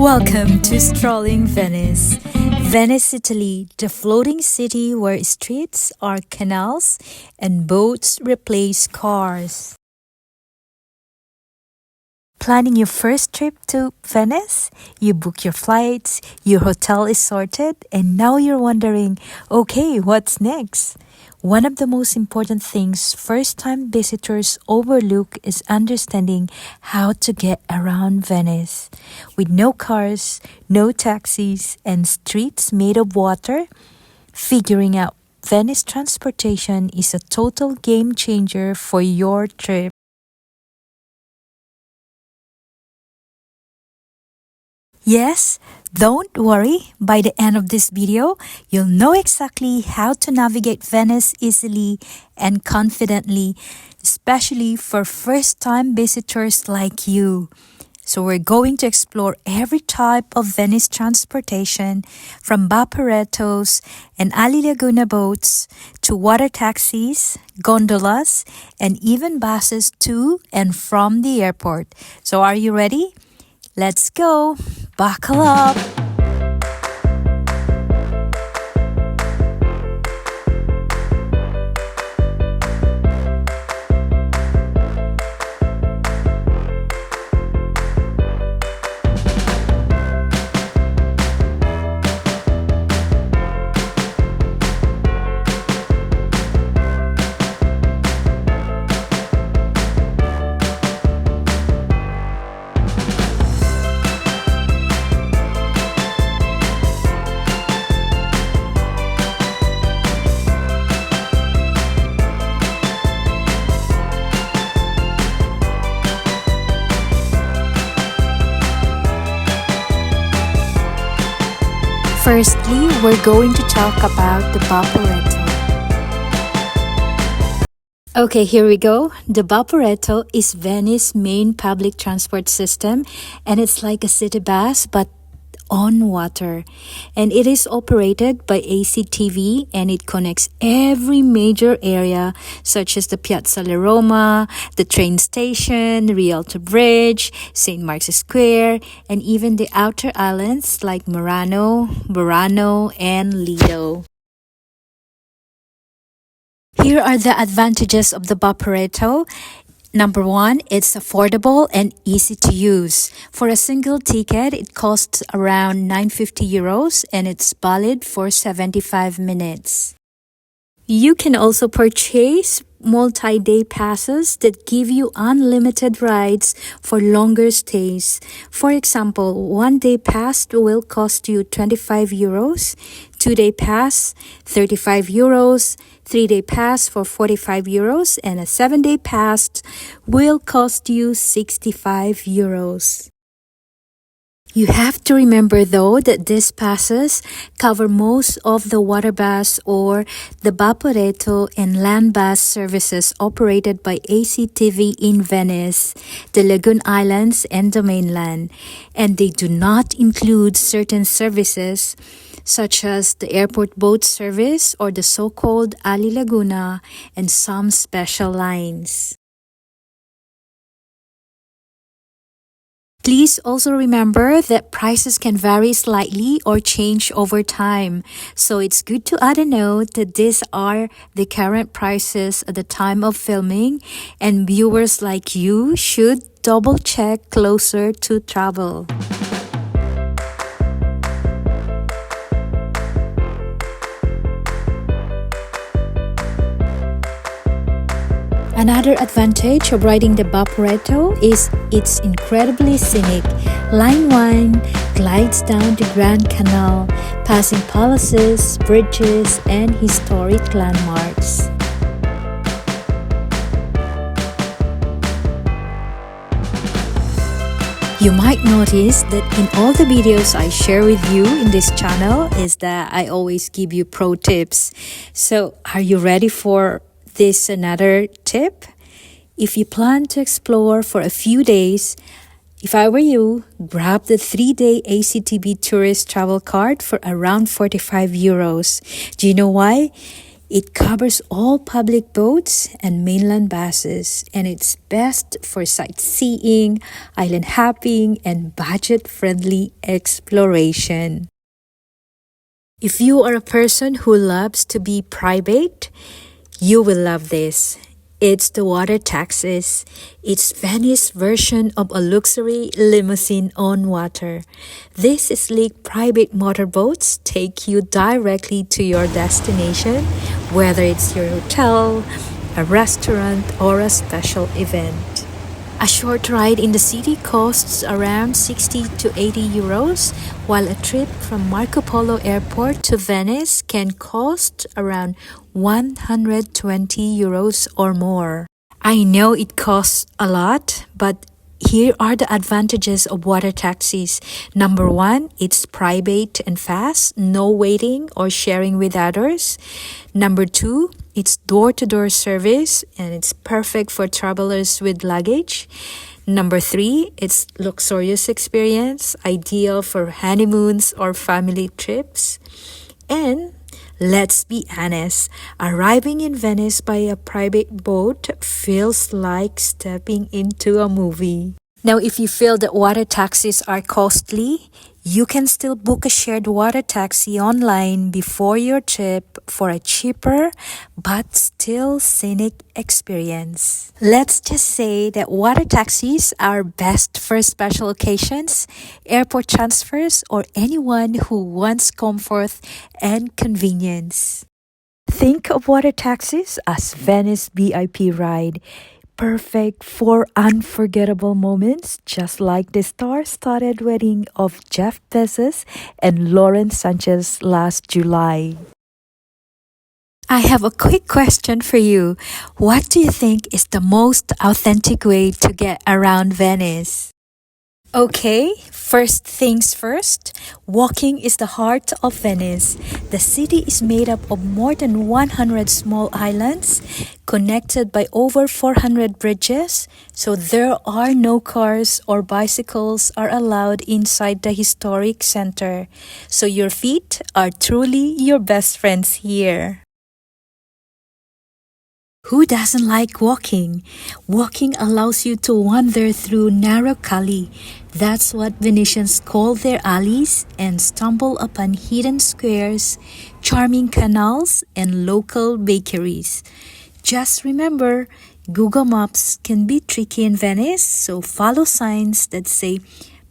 Welcome to Strolling Venice. Venice, Italy, the floating city where streets are canals and boats replace cars. Planning your first trip to Venice? You book your flights, your hotel is sorted, and now you're wondering, okay, what's next? One of the most important things first-time visitors overlook is understanding how to get around Venice. With no cars, no taxis, and streets made of water, figuring out Venice transportation is a total game changer for your trip. Yes, don't worry. By the end of this video, you'll know exactly how to navigate Venice easily and confidently, especially for first-time visitors like you. So we're going to explore every type of Venice transportation, from Vaporettos and Alilaguna boats to water taxis, gondolas, and even buses to and from the airport. So are you ready? Let's go! Buckle up! Firstly, we're going to talk about the Vaporetto. Okay, here we go. The Vaporetto is Venice's main public transport system, and it's like a city bus but on water. And it is operated by ACTV, and it connects every major area such as the Piazza La Roma, the train station, the Rialto Bridge, St. Mark's Square, and even the outer islands like Murano, Burano, and Lido. Here are the advantages of the Vaporetto. Number one, it's affordable and easy to use. For a single ticket, it costs around €950 and it's valid for 75 minutes. You can also purchase multi-day passes that give you unlimited rides for longer stays. For example, one-day pass will cost you €25, two-day pass €35, three-day pass for €45, and a seven-day pass will cost you €65. You have to remember though that these passes cover most of the water bus or the Vaporetto and land bus services operated by ACTV in Venice, the Lagoon Islands, and the mainland, and they do not include certain services such as the airport boat service or the so-called Alilaguna and some special lines. Please also remember that prices can vary slightly or change over time. So it's good to add a note that these are the current prices at the time of filming, and viewers like you should double check closer to travel. Another advantage of riding the Vaporetto is it's incredibly scenic. Line 1 glides down the Grand Canal, passing palaces, bridges, and historic landmarks. You might notice that in all the videos I share with you in this channel is that I always give you pro tips. So are you ready for this another tip? If you plan to explore for a few days, if I were you, grab the 3-day ACTV tourist travel card for around €45. Do you know why? It covers all public boats and mainland buses, and it's best for sightseeing, island hopping, and budget-friendly exploration. If you are a person who loves to be private, you will love this. It's the water taxis. It's Venice's version of a luxury limousine on water. These sleek private motorboats take you directly to your destination, whether it's your hotel, a restaurant, or a special event. A short ride in the city costs around 60 to 80 euros, while a trip from Marco Polo Airport to Venice can cost around 120 euros or more. I know it costs a lot, but here are the advantages of water taxis. Number one, it's private and fast, no waiting or sharing with others. Number two, it's door-to-door service and it's perfect for travelers with luggage. Number three, it's luxurious experience, ideal for honeymoons or family trips. And let's be honest, arriving in Venice by a private boat feels like stepping into a movie. Now, if you feel that water taxis are costly, you can still book a shared water taxi online before your trip for a cheaper but still scenic experience. Let's just say that water taxis are best for special occasions, airport transfers, or anyone who wants comfort and convenience. Think of water taxis as Venice VIP ride. Perfect for unforgettable moments, just like the star-studded wedding of Jeff Bezos and Lauren Sanchez last July. I have a quick question for you. What do you think is the most authentic way to get around Venice? Okay, first things first, walking is the heart of Venice. The city is made up of more than 100 small islands, connected by over 400 bridges, so there are no cars or bicycles are allowed inside the historic center. So your feet are truly your best friends here. Who doesn't like walking? Walking allows you to wander through narrow calle. That's what Venetians call their alleys, and stumble upon hidden squares, charming canals, and local bakeries. Just remember, Google Maps can be tricky in Venice, so follow signs that say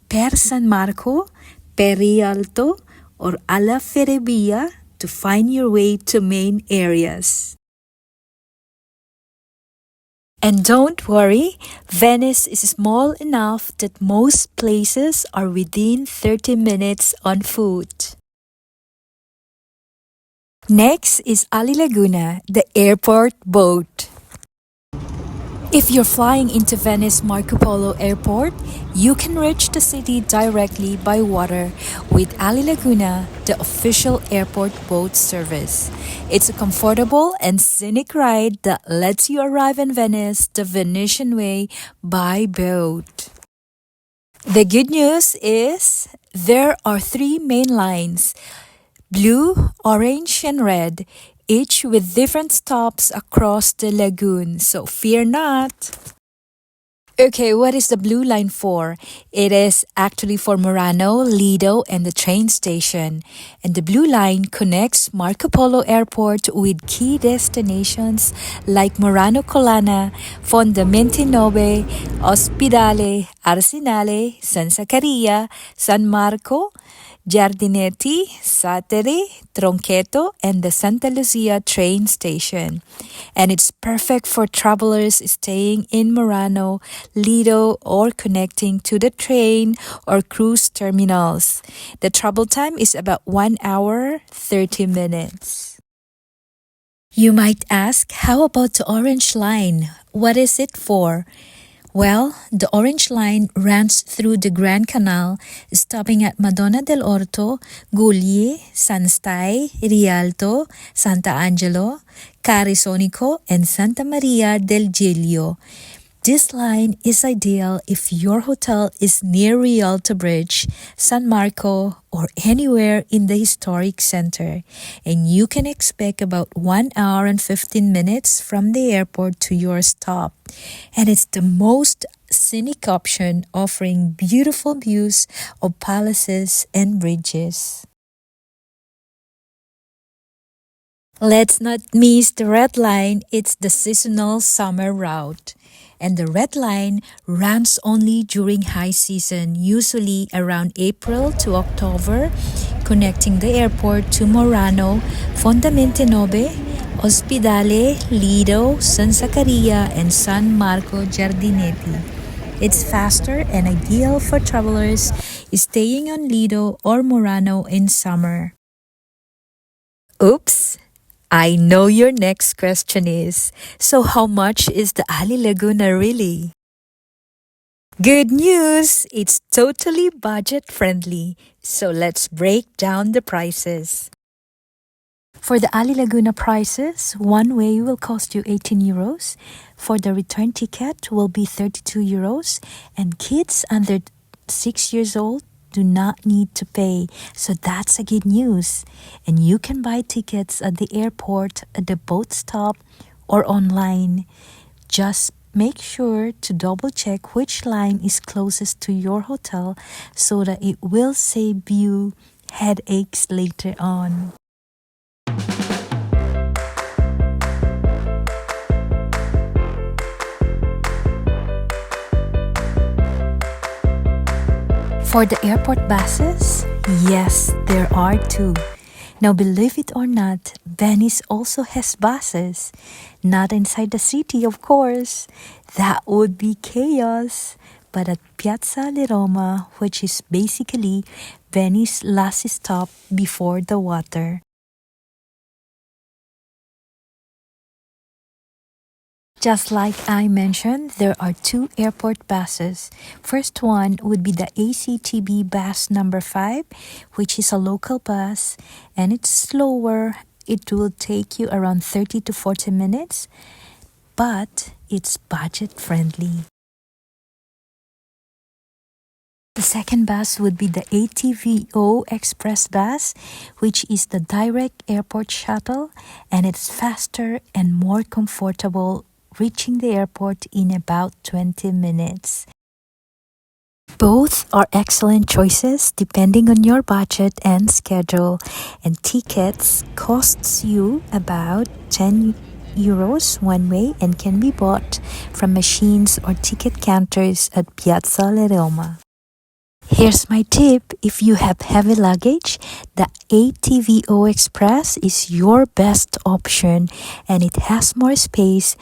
Per San Marco, Per Rialto, or Alla Ferrovia to find your way to main areas. And don't worry, Venice is small enough that most places are within 30 minutes on foot. Next is Alilaguna, the airport boat. If you're flying into Venice Marco Polo Airport, you can reach the city directly by water with Alilaguna, the official airport boat service. It's a comfortable and scenic ride that lets you arrive in Venice the Venetian way by boat. The good news is there are 3 main lines: blue, orange, and red, each with different stops across the lagoon, so fear not. Okay, what is the blue line for? It is actually for Murano, Lido, and the train station. And the blue line connects Marco Polo Airport with key destinations like Murano Colana, Fondamenti Nove, Ospedale, Arsenale, San Zaccaria, San Marco, Giardinetti, Sattere, Traghetto, and the Santa Lucia train station. And it's perfect for travelers staying in Murano, Lido, or connecting to the train or cruise terminals. The travel time is about 1 hour, 30 minutes. You might ask, how about the Orange Line? What is it for? Well, the Orange Line runs through the Grand Canal, stopping at Madonna del Orto, Guglie, San Stai, Rialto, Sant'Angelo, Carisonico, and Santa Maria del Giglio. This line is ideal if your hotel is near Rialto Bridge, San Marco, or anywhere in the historic center, and you can expect about 1 hour and 15 minutes from the airport to your stop. And it's the most scenic option, offering beautiful views of palaces and bridges. Let's not miss the red line. It's the seasonal summer route. And the red line runs only during high season, usually around April to October, connecting the airport to Murano, Fondamente Nove, Ospedale, Lido, San Zaccaria, and San Marco Giardinetti. It's faster and ideal for travelers staying on Lido or Murano in summer. Oops! I know your next question is, so how much is the Alilaguna really? Good news! It's totally budget friendly. So let's break down the prices. For the Alilaguna prices, one way will cost you 18 euros. For the return ticket will be 32 euros. And kids under 6 years old do not need to pay. So that's a good news. And you can buy tickets at the airport, at the boat stop, or online. Just make sure to double check which line is closest to your hotel so that it will save you headaches later on. For the airport buses, yes, there are two. Now, believe it or not, Venice also has buses. Not inside the city, of course. That would be chaos. But at Piazza di Roma, which is basically Venice's last stop before the water. Just like I mentioned, there are two airport buses. First one would be the ACTB bus number 5, which is a local bus, and it's slower. It will take you around 30 to 40 minutes, but it's budget friendly. The second bus would be the ATVO Express bus, which is the direct airport shuttle, and it's faster and more comfortable, reaching the airport in about 20 minutes. Both are excellent choices depending on your budget and schedule, and tickets costs you about 10 euros one way and can be bought from machines or ticket counters at Piazza di Roma. Here's my tip: if you have heavy luggage, the ATVO Express is your best option, and it has more space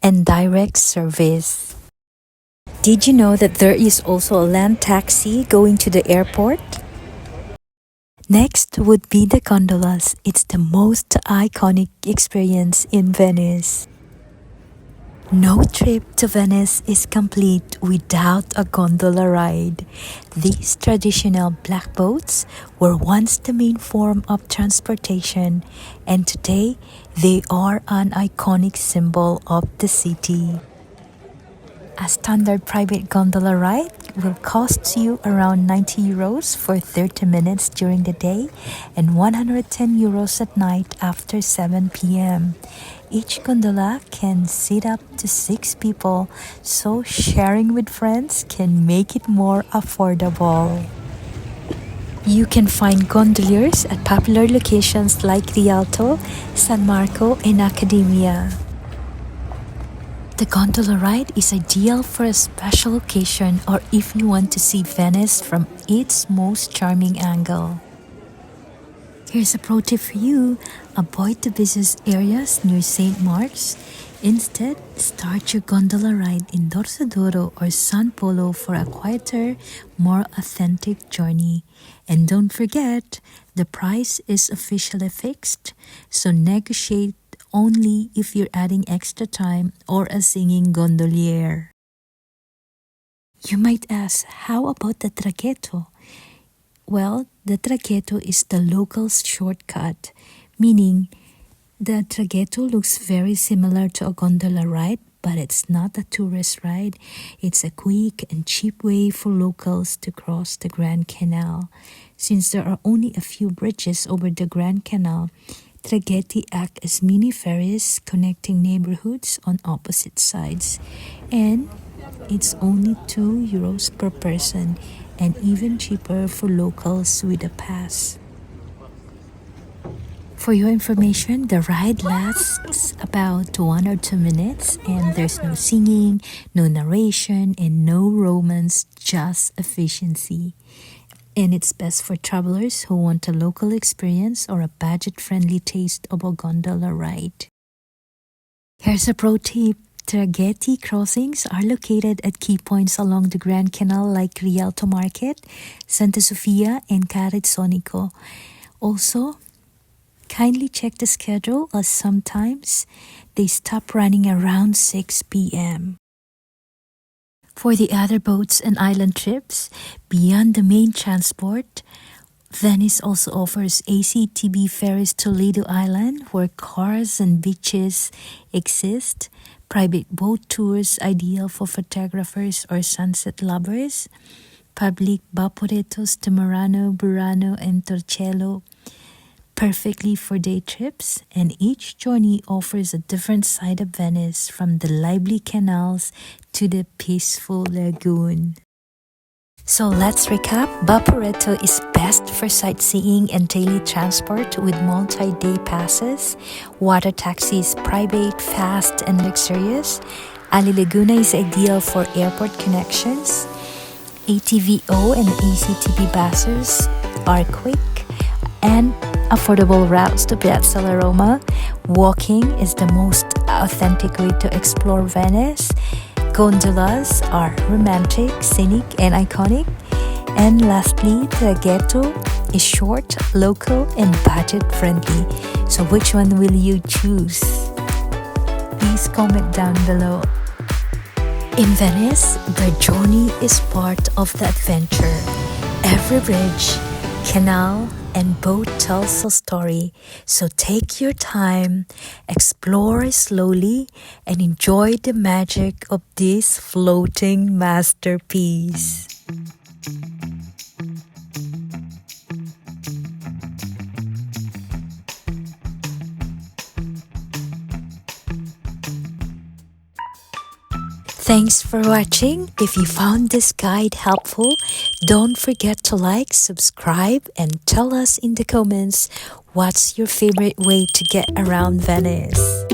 and direct service. Did you know that there is also a land taxi going to the airport? Next would be the gondolas. It's the most iconic experience in Venice. No trip to Venice is complete without a gondola ride. These traditional black boats were once the main form of transportation, and today they are an iconic symbol of the city. A standard private gondola ride will cost you around 90 euros for 30 minutes during the day and 110 euros at night after 7 p.m. Each gondola can seat up to 6 people, so sharing with friends can make it more affordable. You can find gondoliers at popular locations like Rialto, San Marco, and Accademia. The gondola ride is ideal for a special occasion or if you want to see Venice from its most charming angle. Here's a pro tip for you: avoid the busiest areas near St. Mark's. Instead, start your gondola ride in Dorsoduro or San Polo for a quieter, more authentic journey. And don't forget, the price is officially fixed, so negotiate only if you're adding extra time or a singing gondolier. You might ask, how about the Traghetto? Well, the Traghetto is the local shortcut, meaning the Traghetto looks very similar to a gondola ride, but it's not a tourist ride. It's a quick and cheap way for locals to cross the Grand Canal. Since there are only a few bridges over the Grand Canal, traghetti act as mini ferries connecting neighborhoods on opposite sides. And it's only €2 per person and even cheaper for locals with a pass. For your information, the ride lasts about 1 or 2 minutes and there's no singing, no narration, and no romance, just efficiency. And it's best for travelers who want a local experience or a budget-friendly taste of a gondola ride. Here's a pro tip. Traghetti crossings are located at key points along the Grand Canal like Rialto Market, Santa Sofia, and Carizzonico. Also, kindly check the schedule as sometimes they stop running around 6 p.m. For the other boats and island trips, beyond the main transport, Venice also offers ACTB ferries to Lido Island where cars and beaches exist, private boat tours ideal for photographers or sunset lovers, public Vaporettos to Murano, Burano, and Torcello, perfectly for day trips, and each journey offers a different side of Venice from the lively canals to the peaceful lagoon. So let's recap. Vaporetto is best for sightseeing and daily transport with multi-day passes. Water taxi is private, fast, and luxurious. Alilaguna is ideal for airport connections. ATVO and ACTB buses are quick and affordable routes to Piazza La Roma. Walking is the most authentic way to explore Venice. Gondolas are romantic, scenic, and iconic. And lastly, Traghetto is short, local, and budget-friendly. So which one will you choose? Please comment down below. In Venice, the journey is part of the adventure. Every bridge, canal, and boat tells a story. So take your time, explore slowly, and enjoy the magic of this floating masterpiece. Thanks for watching. If you found this guide helpful, don't forget to like, subscribe, and tell us in the comments what's your favorite way to get around Venice.